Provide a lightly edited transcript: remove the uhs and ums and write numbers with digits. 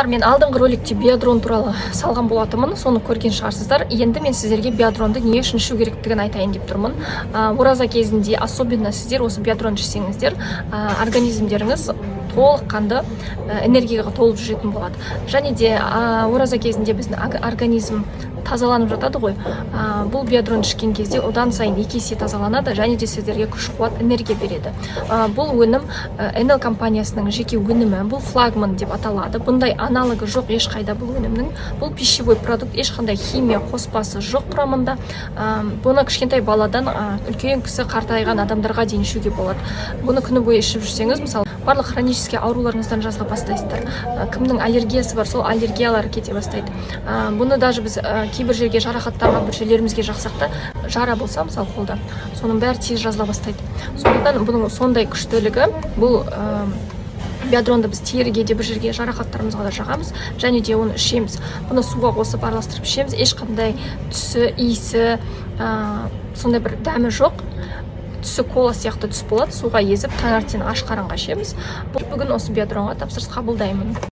Мен алдыңғы роликте биадрон туралы салған болатынмын, соны көрген шығарсыздар. Енді мен сіздерге биадронды не үшін ішу керектігін айтайын деп тұрмын. Ораза кезінде, особенно сіздер осы биадрон ішсеңіздер, организмдеріңіз толыққанды энергияға толып жүретін болады. Және де ораза кезінде біздің организм тазаланып жатады ғой. Бұл биадрон ішкен кезде одан сайын 2 есе тазаланады, және де сіздерге күш-қуат, энергия береді. Бұл өнім NL компаниясының жеке өнімі, бұл флагман деп аталады. Бұндай аналогы жоқ ешқайда бұл өнімнің. Бұл пищевой продукт, ешқандай химия қоспасы жоқ құрамында. Бұны кішкентай баладан үлкен кісі, қартайған адамдарға дейін ішуге болады. Бұны күні бойы ішіп жүрсеңіз, мысалы, барлық хронический ауруларыңыздан жазыла бастайсыздар. Кімнің аллергиясы бар, сол аллергиялары кете бастайды. Бұны даже біз кейбір жерге жарақаттарға, бір жерлерімізге жақсақ та, жара болса, мысалы, қолда, соның бәрі тез жазыла бастайды. Сондықтан бұның сондай күштілігі, бұл биадронды біз теріге де, бір жерге жарақаттарымызға да жағамыз, және де оны ішеміз. Бұны суға қосып араластырып ішеміз. Ешқандай түсі, иісі, сондай бір дәмі жоқ. Түсі кола сияқты түс болады. Суға езіп, таңертең аш қарынға ішеміз. Бүгін осы биадронға тапсырыс қабылдаймын.